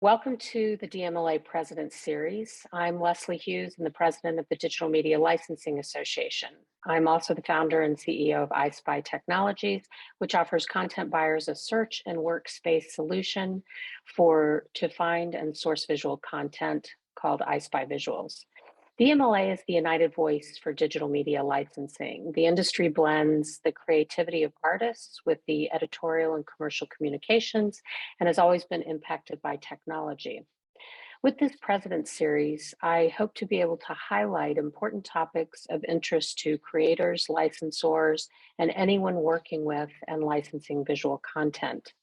Welcome to the DMLA President Series. I'm Leslie Hughes and the President of the Digital Media Licensing Association. I'm also the founder and CEO of iSpy Technologies, which offers content buyers a search and workspace solution to find and source visual content called iSpy Visuals. DMLA is the united voice for digital media licensing. The industry blends the creativity of artists with the editorial and commercial communications and has always been impacted by technology. With this President Series, I hope to be able to highlight important topics of interest to creators, licensors, and anyone working with and licensing visual content.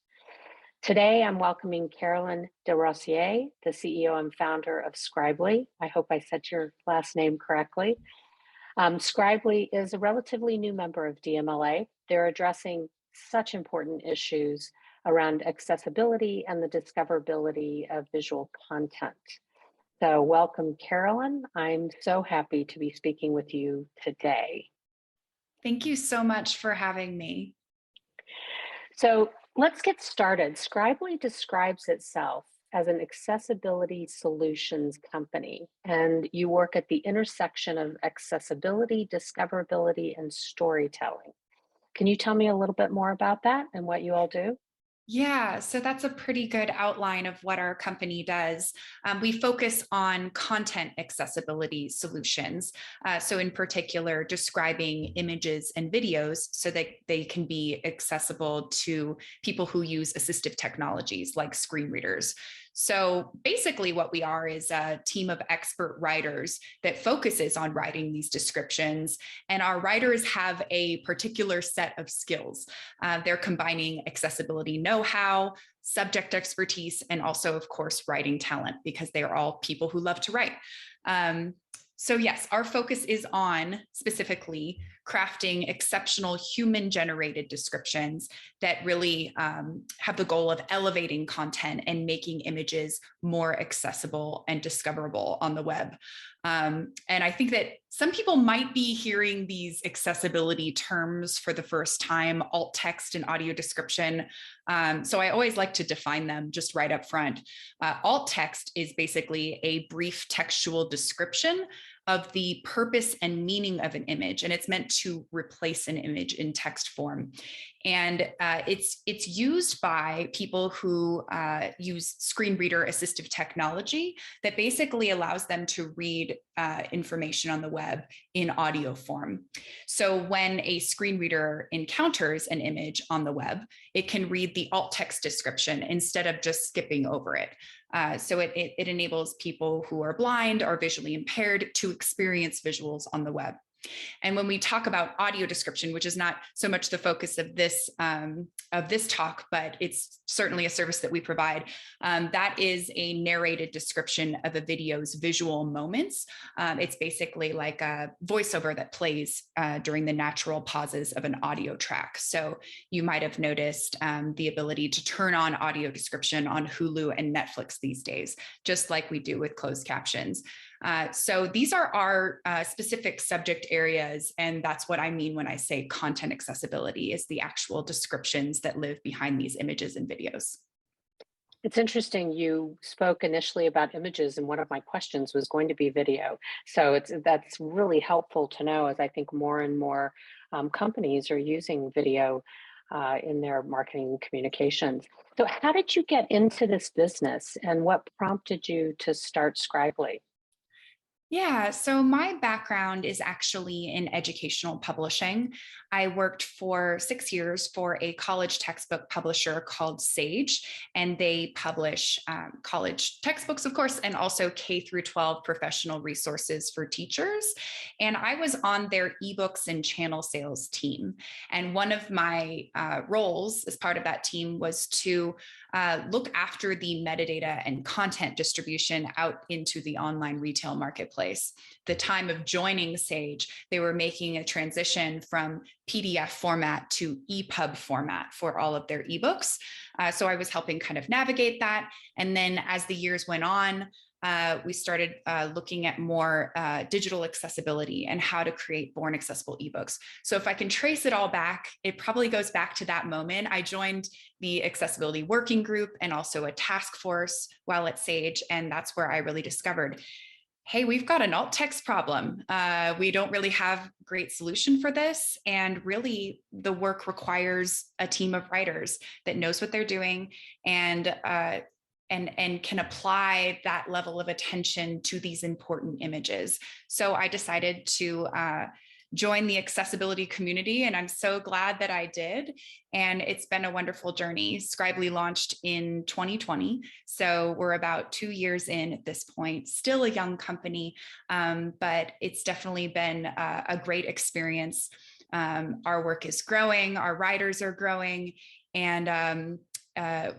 Today, I'm welcoming Carolyn Desrosiers, the CEO and founder of Scribely. I hope I said your last name correctly. Scribely is a relatively new member of DMLA. They're addressing such important issues around accessibility and the discoverability of visual content. So welcome, Carolyn. I'm so happy to be speaking with you today. Thank you so much for having me. So let's get started. Scribely describes itself as an accessibility solutions company, and you work at the intersection of accessibility, discoverability, and storytelling. Can you tell me a little bit more about that and what you all do? Yeah, so that's a pretty good outline of what our company does. We focus on content accessibility solutions. So in particular, describing images and videos so that they can be accessible to people who use assistive technologies like screen readers. So basically what we are is a team of expert writers that focuses on writing these descriptions. And our writers have a particular set of skills. They're combining accessibility know-how, subject expertise, and also, of course, writing talent, because they are all people who love to write. So yes, our focus is on specifically crafting exceptional human-generated descriptions that really have the goal of elevating content and making images more accessible and discoverable on the web. And I think that some people might be hearing these accessibility terms for the first time: alt text and audio description. So I always like to define them just right up front. Alt text is basically a brief textual description of the purpose and meaning of an image, and it's meant to replace an image in text form. And it's used by people who use screen reader assistive technology that basically allows them to read information on the web in audio form. So when a screen reader encounters an image on the web, it can read the alt text description instead of just skipping over it. So it enables people who are blind or visually impaired to experience visuals on the web. And when we talk about audio description, which is not so much the focus of this talk, but it's certainly a service that we provide, that is a narrated description of a video's visual moments. It's basically like a voiceover that plays during the natural pauses of an audio track. So you might have noticed the ability to turn on audio description on Hulu and Netflix these days, just like we do with closed captions. So these are our specific subject areas, and that's what I mean when I say content accessibility, is the actual descriptions that live behind these images and videos. It's interesting, you spoke initially about images, and one of my questions was going to be video. So that's really helpful to know, as I think more and more companies are using video in their marketing communications. So how did you get into this business, and what prompted you to start Scribely? Yeah, so my background is actually in educational publishing. I worked for 6 years for a college textbook publisher called Sage, and they publish college textbooks, of course, and also K through 12 professional resources for teachers. And I was on their ebooks and channel sales team. And one of my roles as part of that team was to look after the metadata and content distribution out into the online retail marketplace. The time of joining Sage, they were making a transition from PDF format to EPUB format for all of their ebooks. So I was helping kind of navigate that. And then as the years went on, we started looking at more digital accessibility and how to create born accessible ebooks. So if I can trace it all back, it probably goes back to that moment. I joined the accessibility working group and also a task force while at Sage. And that's where I really discovered, hey, we've got an alt text problem. We don't really have a great solution for this. And really the work requires a team of writers that knows what they're doing and can apply that level of attention to these important images. So I decided to join the accessibility community, and I'm so glad that I did. And it's been a wonderful journey. Scribely launched in 2020, so we're about 2 years in at this point, still a young company, but it's definitely been a great experience. Our work is growing, our writers are growing, and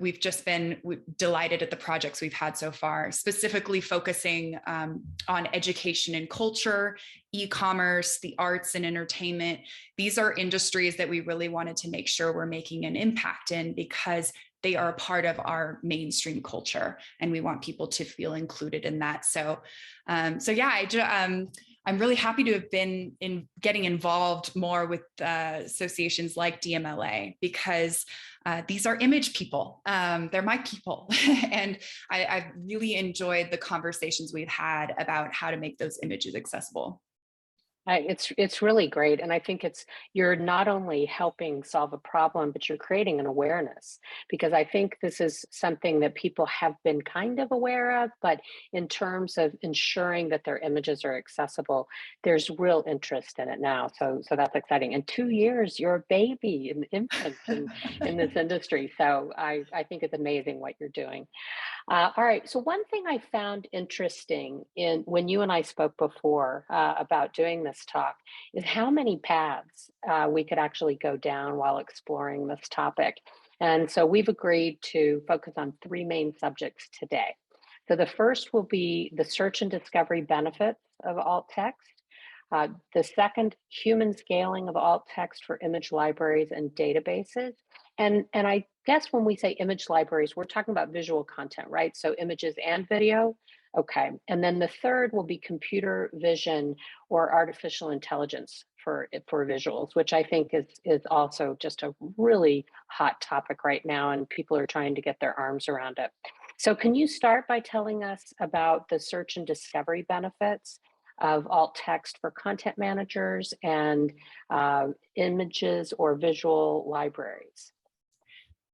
we've just been delighted at the projects we've had so far, specifically focusing on education and culture, e-commerce, the arts and entertainment. These are industries that we really wanted to make sure we're making an impact in because they are a part of our mainstream culture and we want people to feel included in that. So yeah, I'm really happy to have been getting involved more with associations like DMLA because these are image people. They're my people. And I've really enjoyed the conversations we've had about how to make those images accessible. It's really great, and I think you're not only helping solve a problem, but you're creating an awareness because I think this is something that people have been kind of aware of, but in terms of ensuring that their images are accessible, there's real interest in it now. So that's exciting. In 2 years, you're a baby, an infant in this industry. So I think it's amazing what you're doing. All right. So one thing I found interesting in when you and I spoke before about doing this talk is how many paths we could actually go down while exploring this topic. And so we've agreed to focus on 3 main subjects today. So the first will be the search and discovery benefits of alt text. The second, human scaling of alt text for image libraries and databases. And I guess when we say image libraries, we're talking about visual content, right? So images and video. Okay. And then the third will be computer vision or artificial intelligence for visuals, which I think is also just a really hot topic right now, and people are trying to get their arms around it. So can you start by telling us about the search and discovery benefits of alt text for content managers and images or visual libraries?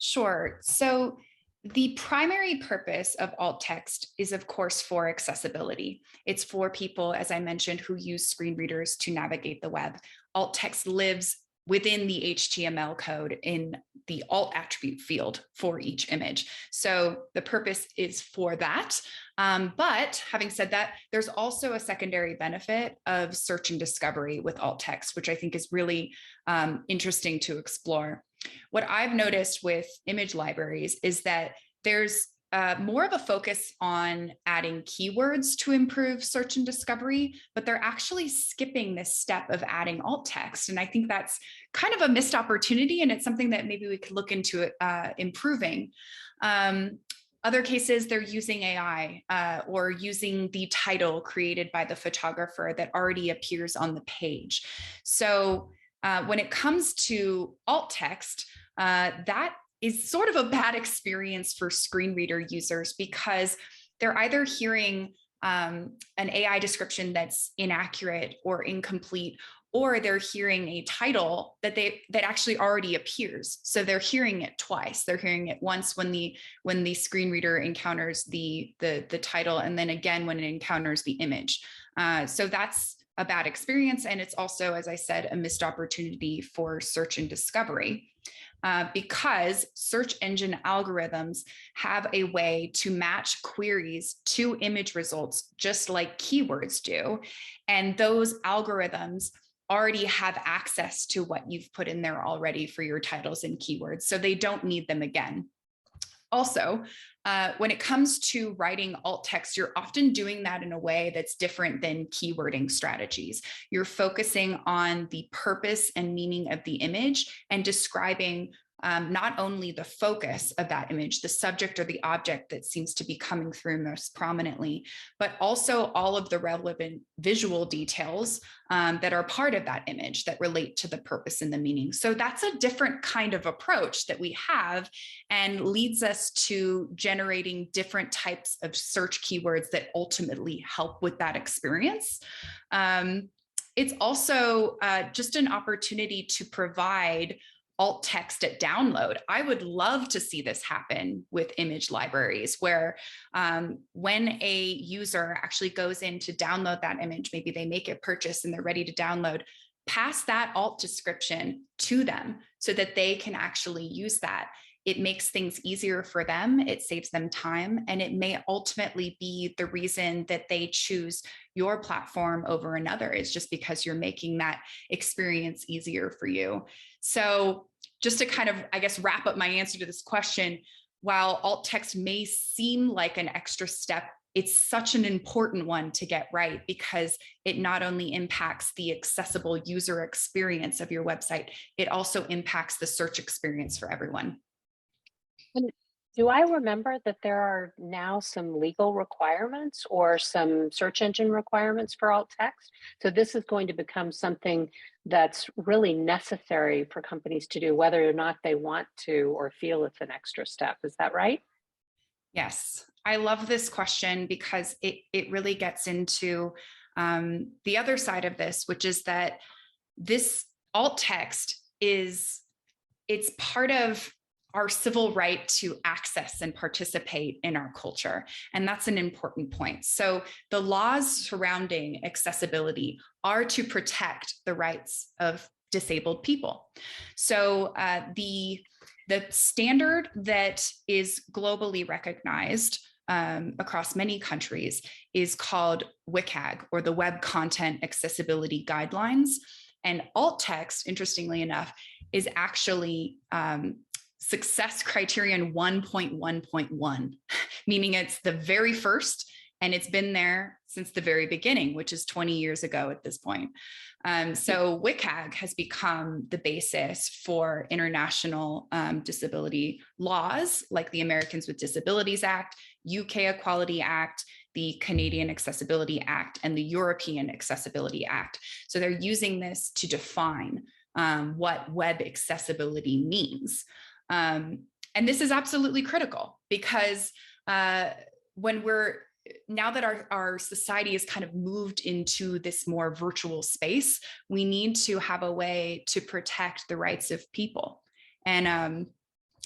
Sure. So the primary purpose of alt text is, of course, for accessibility. It's for people, as I mentioned, who use screen readers to navigate the web. Alt text lives within the HTML code in the alt attribute field for each image. So the purpose is for that. But having said that, there's also a secondary benefit of search and discovery with alt text, which I think is really interesting to explore. What I've noticed with image libraries is that there's more of a focus on adding keywords to improve search and discovery, but they're actually skipping this step of adding alt text. And I think that's kind of a missed opportunity, and it's something that maybe we could look into improving. Other cases, they're using AI or using the title created by the photographer that already appears on the page. So when it comes to alt text, that is sort of a bad experience for screen reader users because they're either hearing an AI description that's inaccurate or incomplete, or they're hearing a title that actually already appears. So they're hearing it twice. They're hearing it once when the screen reader encounters the title, and then again when it encounters the image. So that's a bad experience. And it's also, as I said, a missed opportunity for search and discovery. Because search engine algorithms have a way to match queries to image results, just like keywords do. And those algorithms already have access to what you've put in there already for your titles and keywords, so they don't need them again. Also, when it comes to writing alt text, you're often doing that in a way that's different than keywording strategies. You're focusing on the purpose and meaning of the image and describing not only the focus of that image, the subject or the object that seems to be coming through most prominently, but also all of the relevant visual details that are part of that image that relate to the purpose and the meaning. So that's a different kind of approach that we have, and leads us to generating different types of search keywords that ultimately help with that experience. It's also just an opportunity to provide alt text at download. I would love to see this happen with image libraries, where when a user actually goes in to download that image, maybe they make a purchase and they're ready to download, pass that alt description to them so that they can actually use that. It makes things easier for them, it saves them time, and it may ultimately be the reason that they choose your platform over another. It's just because you're making that experience easier for you. So just to kind of, I guess, wrap up my answer to this question, while alt text may seem like an extra step, it's such an important one to get right, because it not only impacts the accessible user experience of your website, it also impacts the search experience for everyone. And do I remember that there are now some legal requirements or some search engine requirements for alt text? So this is going to become something that's really necessary for companies to do, whether or not they want to or feel it's an extra step. Is that right? Yes, I love this question because it really gets into the other side of this, which is that this alt text it's part of our civil right to access and participate in our culture. And that's an important point. So the laws surrounding accessibility are to protect the rights of disabled people. So the standard that is globally recognized across many countries is called WCAG, or the Web Content Accessibility Guidelines. And alt text, interestingly enough, is actually success criterion 1.1.1, meaning it's the very first, and it's been there since the very beginning, which is 20 years ago at this point. So WCAG has become the basis for international disability laws, like the Americans with Disabilities Act, UK Equality Act, the Canadian Accessibility Act, and the European Accessibility Act. So they're using this to define what web accessibility means. And this is absolutely critical, because now that our society has kind of moved into this more virtual space, we need to have a way to protect the rights of people. And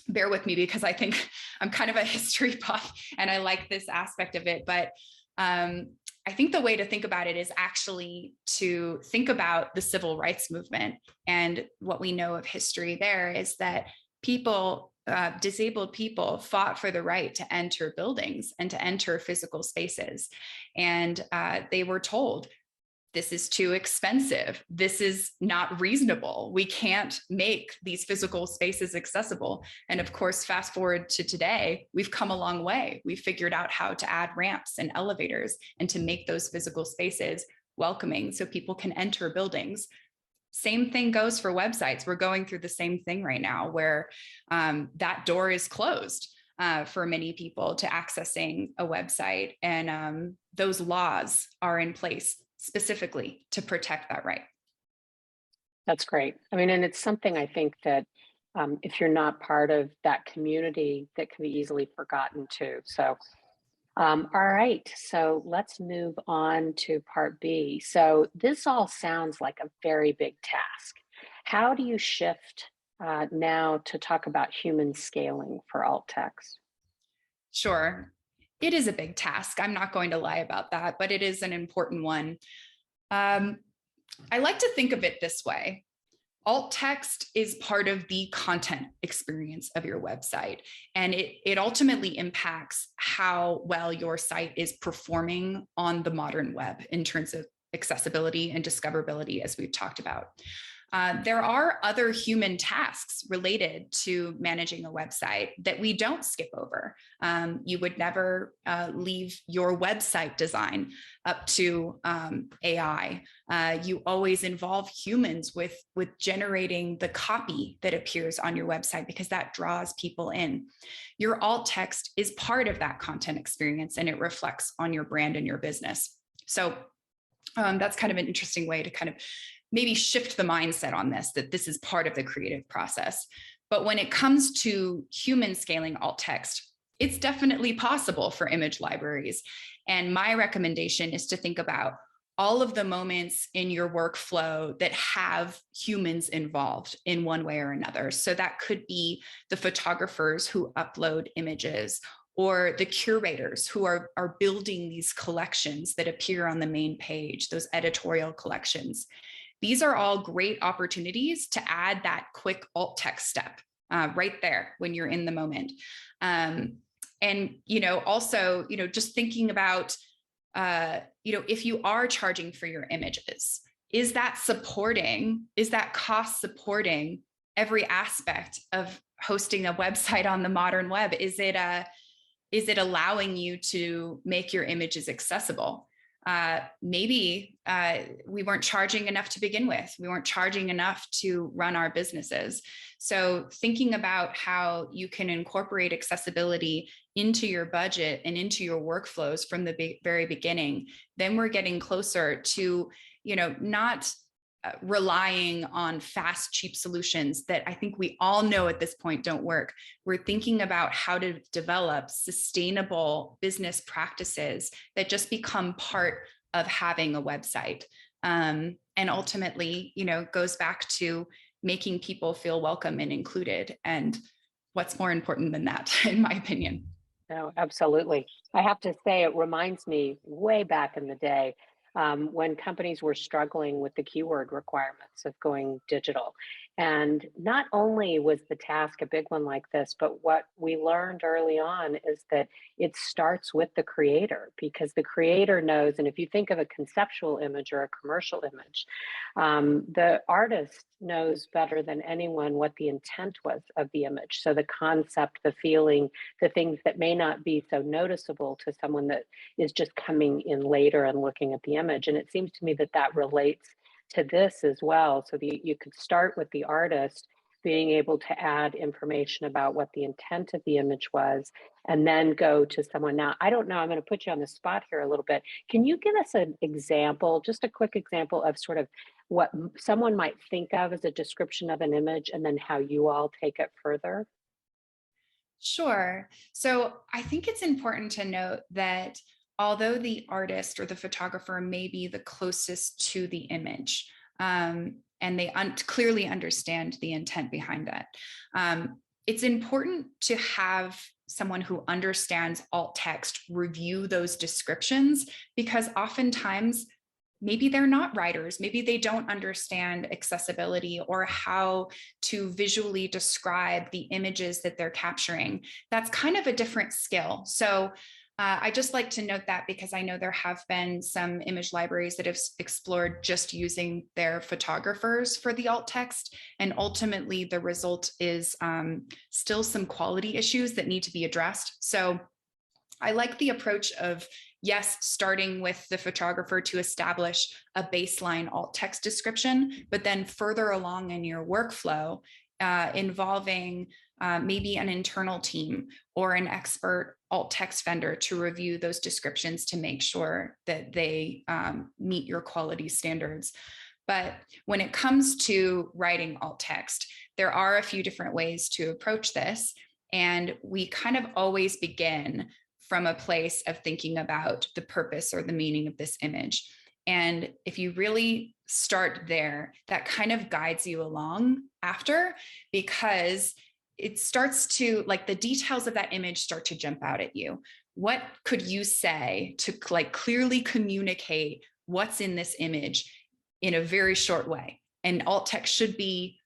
bear with me, because I think I'm kind of a history buff and I like this aspect of it. But I think the way to think about it is actually to think about the civil rights movement. And what we know of history there is that disabled people fought for the right to enter buildings and to enter physical spaces. And they were told, this is too expensive. This is not reasonable. We can't make these physical spaces accessible. And of course, fast forward to today, we've come a long way. We've figured out how to add ramps and elevators and to make those physical spaces welcoming so people can enter buildings. Same thing goes for websites. We're going through the same thing right now, where that door is closed for many people to accessing a website. And those laws are in place specifically to protect that right. That's great. I mean, and it's something I think that if you're not part of that community, that can be easily forgotten too. So all right, so let's move on to part B. So this all sounds like a very big task. How do you shift now to talk about human scaling for alt text? Sure, it is a big task. I'm not going to lie about that, but it is an important one. I like to think of it this way. Alt text is part of the content experience of your website, and it ultimately impacts how well your site is performing on the modern web in terms of accessibility and discoverability, as we've talked about. There are other human tasks related to managing a website that we don't skip over. You would never leave your website design up to AI. You always involve humans with generating the copy that appears on your website because that draws people in. Your alt text is part of that content experience and it reflects on your brand and your business. So that's kind of an interesting way to kind of maybe shift the mindset on this, that this is part of the creative process. But when it comes to human scaling alt text, it's definitely possible for image libraries. And my recommendation is to think about all of the moments in your workflow that have humans involved in one way or another. So that could be the photographers who upload images, or the curators who are building these collections that appear on the main page, those editorial collections. These are all great opportunities to add that quick alt text step right there when you're in the moment. And, also, just thinking about, if you are charging for your images, is that cost supporting every aspect of hosting a website on the modern web? Is it allowing you to make your images accessible? Maybe we weren't charging enough to begin with. We weren't charging enough to run our businesses. So thinking about how you can incorporate accessibility into your budget and into your workflows from the very beginning, then we're getting closer to, not relying on fast, cheap solutions that I think we all know at this point don't work. We're thinking about how to develop sustainable business practices that just become part of having a website. And ultimately, goes back to making people feel welcome and included. And what's more important than that, in my opinion? No, absolutely. I have to say, it reminds me way back in the day when companies were struggling with the keyword requirements of going digital. And not only was the task a big one like this, but what we learned early on is that it starts with the creator, because the creator knows. And if you think of a conceptual image or a commercial image, the artist knows better than anyone what the intent was of the image. So the concept, the feeling, the things that may not be so noticeable to someone that is just coming in later and looking at the image. And it seems to me that that relates to this as well. So you could start with the artist being able to add information about what the intent of the image was, and then go to someone. Now, I don't know, I'm going to put you on the spot here a little bit. Can you give us an example, just a quick example of sort of what someone might think of as a description of an image, and then how you all take it further? Sure. So I think it's important to note that although the artist or the photographer may be the closest to the image, and they clearly understand the intent behind that, it's important to have someone who understands alt text review those descriptions, because oftentimes maybe they're not writers, maybe they don't understand accessibility or how to visually describe the images that they're capturing. That's kind of a different skill. So I just like to note that, because I know there have been some image libraries that have explored just using their photographers for the alt text. And ultimately the result is still some quality issues that need to be addressed. So I like the approach of, yes, starting with the photographer to establish a baseline alt text description, but then further along in your workflow, involving maybe an internal team or an expert alt text vendor to review those descriptions to make sure that they meet your quality standards. But when it comes to writing alt text, there are a few different ways to approach this. And we kind of always begin from a place of thinking about the purpose or the meaning of this image. And if you really start there, that kind of guides you along after, because it starts to, like, the details of that image start to jump out at you. What could you say to clearly communicate what's in this image in a very short way? And alt text should be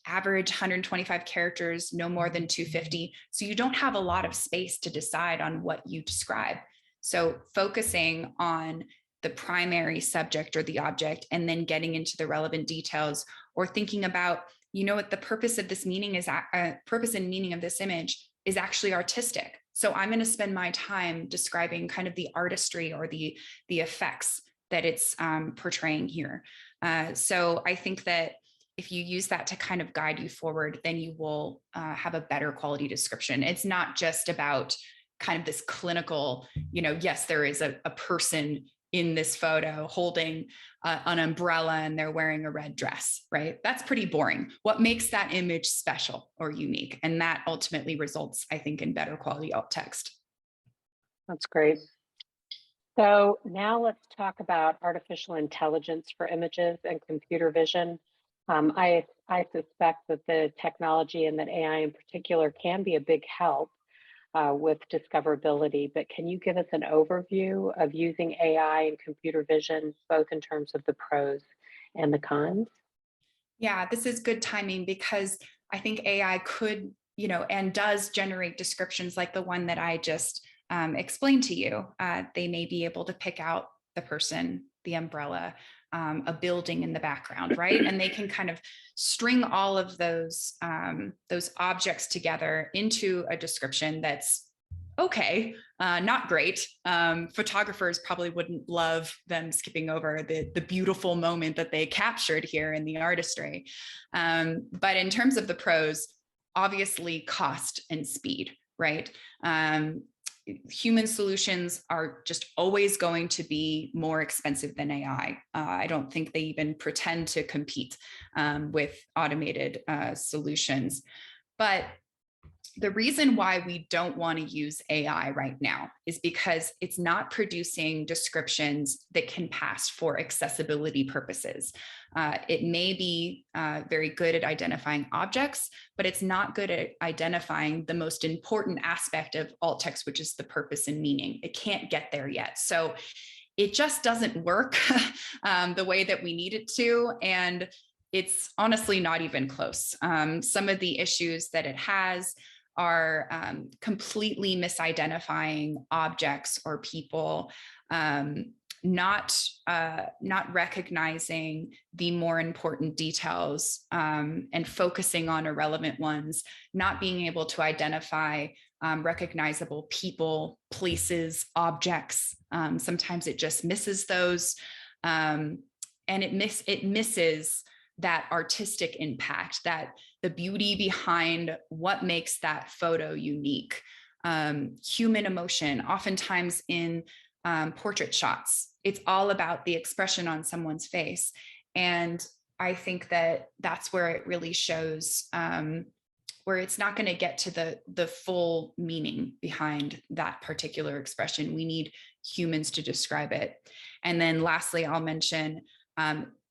average 125 characters, no more than 250. So you don't have a lot of space to decide on what you describe. So focusing on the primary subject or the object, and then getting into the relevant details, or thinking about, you know what, the purpose of this meaning is, purpose and meaning of this image is actually artistic. So I'm going to spend my time describing kind of the artistry or the effects that it's portraying here. So I think that if you use that to kind of guide you forward, then you will have a better quality description. It's not just about kind of this clinical, yes, there is a person in this photo holding an umbrella and they're wearing a red dress, right? That's pretty boring. What makes that image special or unique? And that ultimately results, I think, in better quality alt text. That's great. So now let's talk about artificial intelligence for images and computer vision. I suspect that the technology and that AI in particular can be a big help with discoverability, but can you give us an overview of using AI and computer vision, both in terms of the pros and the cons? Yeah, this is good timing because I think AI could, and does generate descriptions like the one that I just explained to you. They may be able to pick out the person, the umbrella, a building in the background, right? And they can kind of string all of those objects together into a description that's okay, not great. Photographers probably wouldn't love them skipping over the beautiful moment that they captured here in the artistry. But in terms of the pros, obviously cost and speed, right? Human solutions are just always going to be more expensive than AI. I don't think they even pretend to compete with automated solutions. But the reason why we don't want to use AI right now is because it's not producing descriptions that can pass for accessibility purposes. It may be very good at identifying objects, but it's not good at identifying the most important aspect of alt text, which is the purpose and meaning. It can't get there yet. So it just doesn't work the way that we need it to. And it's honestly not even close. Some of the issues that it has are completely misidentifying objects or people, not recognizing the more important details and focusing on irrelevant ones, not being able to identify recognizable people, places, objects. Sometimes it just misses those, and it misses that artistic impact, that the beauty behind what makes that photo unique. Human emotion, oftentimes in portrait shots, it's all about the expression on someone's face. And I think that that's where it really shows, where it's not going to get to the full meaning behind that particular expression. We need humans to describe it. And then lastly, I'll mention,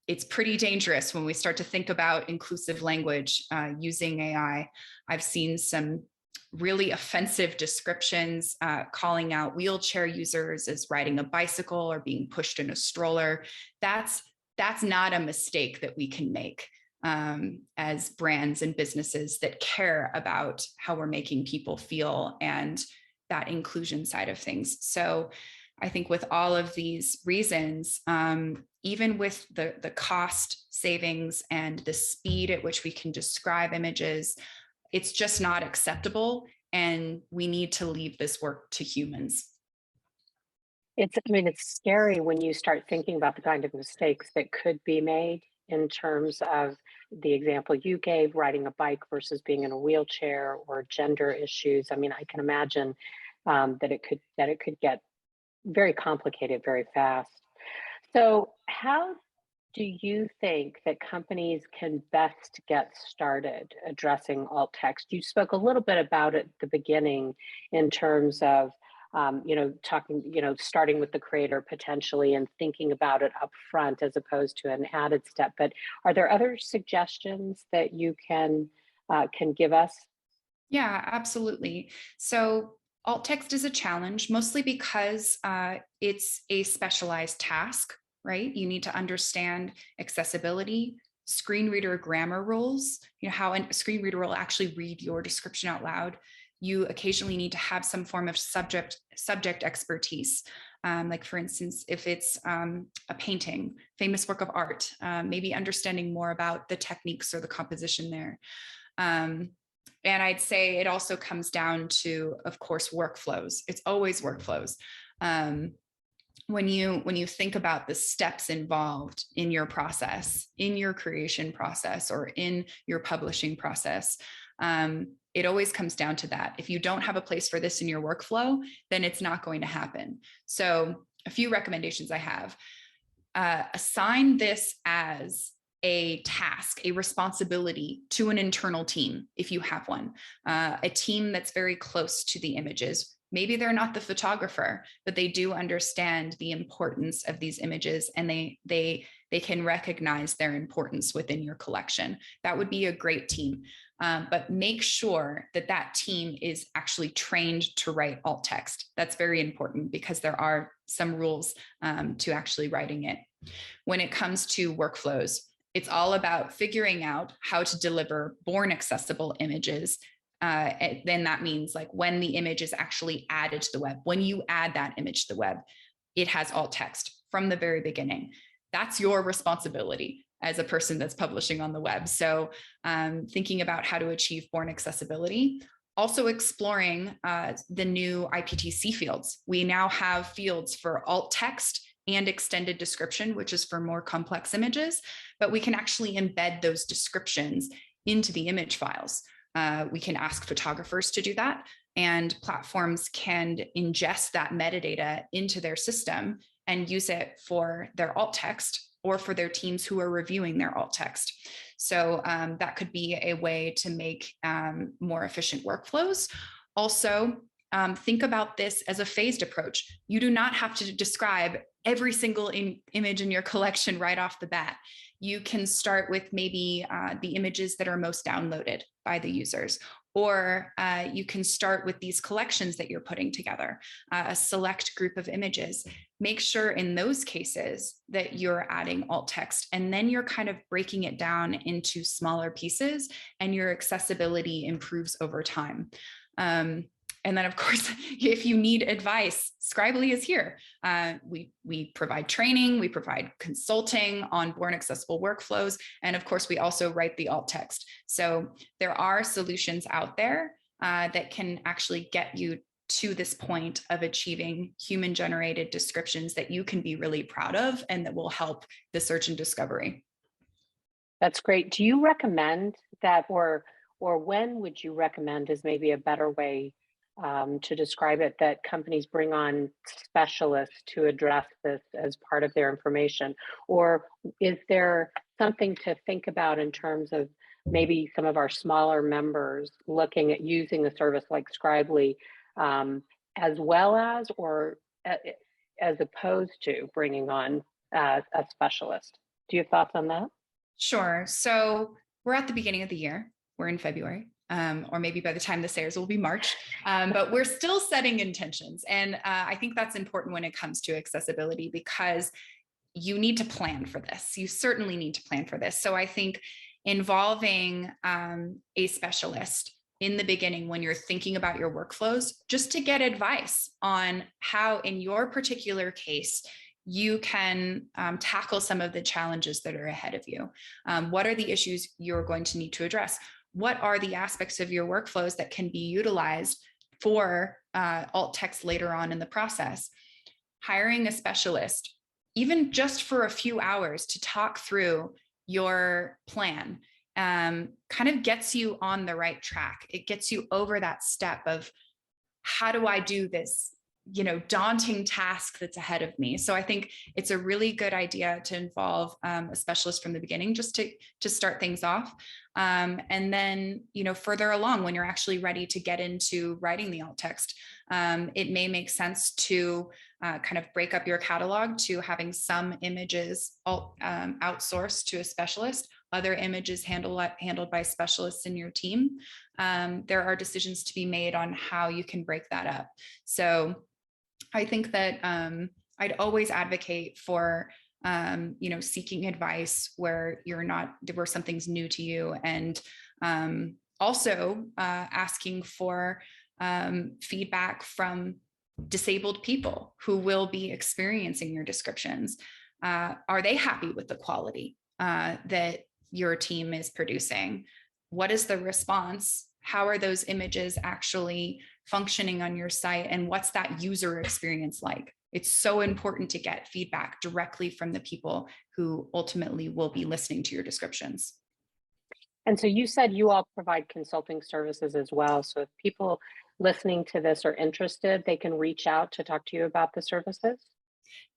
it's pretty dangerous when we start to think about inclusive language using AI. I've seen some really offensive descriptions calling out wheelchair users as riding a bicycle or being pushed in a stroller. That's not a mistake that we can make as brands and businesses that care about how we're making people feel and that inclusion side of things. So I think with all of these reasons, even with the cost savings and the speed at which we can describe images, it's just not acceptable. And we need to leave this work to humans. It's scary when you start thinking about the kind of mistakes that could be made in terms of the example you gave, riding a bike versus being in a wheelchair, or gender issues. I can imagine that it could get very complicated very fast. So how do you think that companies can best get started addressing alt text? You spoke a little bit about it at the beginning in terms of, starting with the creator potentially and thinking about it up front as opposed to an added step. But are there other suggestions that you can give us? Yeah, absolutely. So alt text is a challenge, mostly because it's a specialized task, right? You need to understand accessibility, screen reader grammar rules, how a screen reader will actually read your description out loud. you occasionally need to have some form of subject expertise. Like for instance, if it's a painting, famous work of art, maybe understanding more about the techniques or the composition there. And I'd say it also comes down to, of course, workflows. It's always workflows. When you think about the steps involved in your process, in your creation process, or in your publishing process, it always comes down to that. If you don't have a place for this in your workflow, then it's not going to happen. So a few recommendations I have. Assign this as a task, a responsibility to an internal team, if you have one, a team that's very close to the images. Maybe they're not the photographer, but they do understand the importance of these images, and they can recognize their importance within your collection. That would be a great team. But make sure that that team is actually trained to write alt text. That's very important because there are some rules to actually writing it. When it comes to workflows, it's all about figuring out how to deliver born accessible images. Then that means like when the image is actually added to the web, when you add that image to the web, it has alt text from the very beginning. That's your responsibility as a person that's publishing on the web. So thinking about how to achieve born accessibility, also exploring the new IPTC fields. We now have fields for alt text and extended description, which is for more complex images, but we can actually embed those descriptions into the image files. We can ask photographers to do that, and platforms can ingest that metadata into their system and use it for their alt text or for their teams who are reviewing their alt text. So that could be a way to make more efficient workflows. Also, think about this as a phased approach. You do not have to describe every single image in your collection right off the bat. You can start with maybe the images that are most downloaded by the users, or you can start with these collections that you're putting together, a select group of images. Make sure in those cases that you're adding alt text, and then you're kind of breaking it down into smaller pieces, and your accessibility improves over time. And then, of course, if you need advice, Scribely is here. We provide training, we provide consulting on born accessible workflows, and of course, we also write the alt text. So there are solutions out there that can actually get you to this point of achieving human-generated descriptions that you can be really proud of and that will help the search and discovery. That's great. Do you recommend that, or when would you recommend is maybe a better way to describe it, that companies bring on specialists to address this as part of their information? Or is there something to think about in terms of maybe some of our smaller members looking at using a service like Scribely as well as, or as opposed to bringing on a specialist? Do you have thoughts on that? Sure. So we're at the beginning of the year. We're in February. Or maybe by the time this airs, will be March, but we're still setting intentions. And I think that's important when it comes to accessibility, because you need to plan for this. You certainly need to plan for this. So I think involving a specialist in the beginning when you're thinking about your workflows, just to get advice on how, in your particular case, you can tackle some of the challenges that are ahead of you. What are the issues you're going to need to address? What are the aspects of your workflows that can be utilized for alt text later on in the process? Hiring a specialist, even just for a few hours to talk through your plan, kind of gets you on the right track. It gets you over that step of, how do I do this, daunting task that's ahead of me? So I think it's a really good idea to involve a specialist from the beginning, just to start things off. And then, further along, when you're actually ready to get into writing the alt text, it may make sense to kind of break up your catalog to having some images outsourced to a specialist, other images handled by specialists in your team. There are decisions to be made on how you can break that up. So I think that I'd always advocate for seeking advice where where something's new to you, and also asking for feedback from disabled people who will be experiencing your descriptions. Are they happy with the quality that your team is producing? What is the response? How are those images actually functioning on your site? And what's that user experience like? It's so important to get feedback directly from the people who ultimately will be listening to your descriptions. And so you said you all provide consulting services as well. So if people listening to this are interested, they can reach out to talk to you about the services?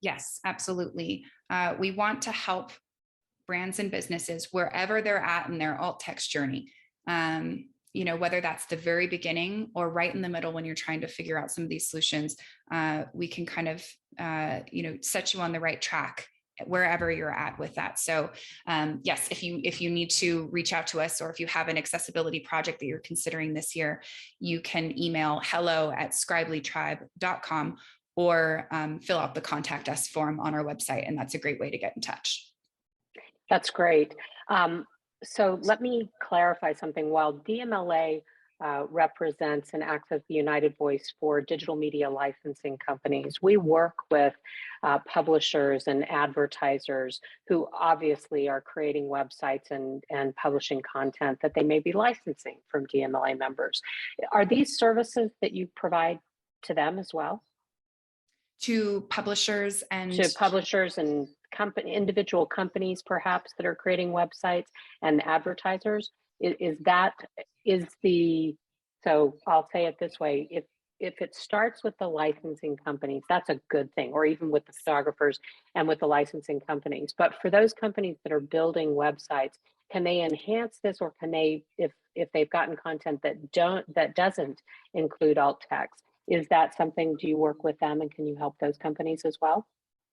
Yes, absolutely. We want to help brands and businesses wherever they're at in their alt text journey. Whether that's the very beginning or right in the middle when you're trying to figure out some of these solutions, we can kind of, set you on the right track wherever you're at with that. So yes, if you need to reach out to us, or if you have an accessibility project that you're considering this year, you can email hello@scribelytribe.com or fill out the contact us form on our website. And that's a great way to get in touch. That's great. So let me clarify something. While DMLA represents and acts as the united voice for digital media licensing companies, we work with publishers and advertisers who obviously are creating websites and publishing content that they may be licensing from DMLA members. Are these services that you provide to them as well? To publishers and individual companies perhaps that are creating websites, and advertisers? So I'll say it this way, if it starts with the licensing companies, that's a good thing, or even with the photographers and with the licensing companies. But for those companies that are building websites, can they enhance this, or can they, if they've gotten content that doesn't include alt text, is that something, do you work with them, and can you help those companies as well?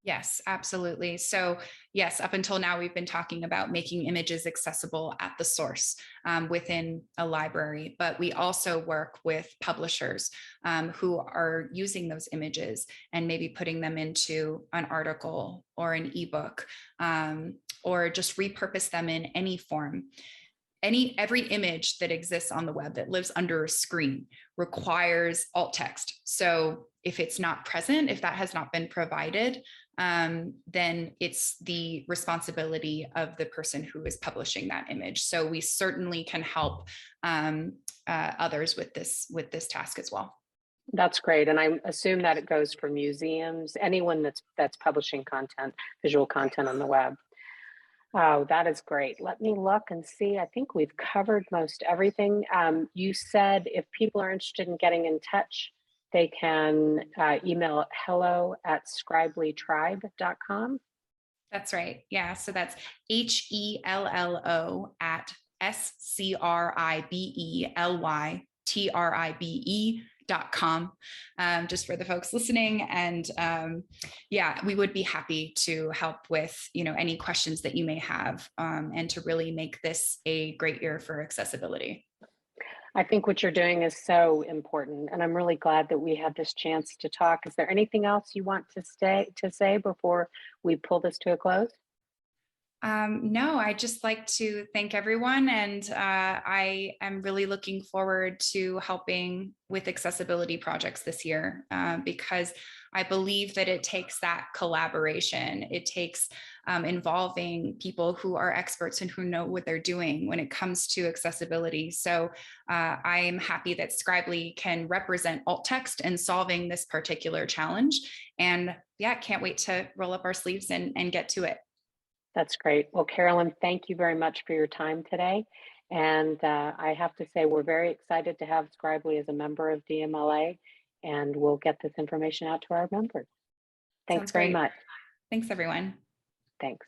Yes, absolutely. So yes, up until now, we've been talking about making images accessible at the source within a library, but we also work with publishers who are using those images and maybe putting them into an article or an ebook, or just repurpose them in any form. Every image that exists on the web that lives under a screen requires alt text. So if it's not present, if that has not been provided, then it's the responsibility of the person who is publishing that image. So we certainly can help others with this task as well. That's great. And I assume that it goes for museums, anyone that's publishing content, visual content on the web. Oh, that is great. Let me look and see. I think we've covered most everything. You said if people are interested in getting in touch, they can email hello@scribelytribe.com. That's right. Yeah. So that's HELLO@SCRIBELYTRIBE.com, just for the folks listening. And yeah, we would be happy to help with any questions that you may have, and to really make this a great year for accessibility. I think what you're doing is so important, and I'm really glad that we had this chance to talk. Is there anything else you want to say before we pull this to a close? No, I'd just like to thank everyone. And I am really looking forward to helping with accessibility projects this year, because I believe that it takes that collaboration. It takes involving people who are experts and who know what they're doing when it comes to accessibility. So I am happy that Scribely can represent alt text in solving this particular challenge. And yeah, can't wait to roll up our sleeves and get to it. That's great. Well, Carolyn, thank you very much for your time today. And I have to say, we're very excited to have Scribely as a member of DMLA, and we'll get this information out to our members. Thanks Sounds very great. much. Thanks, everyone. Thanks.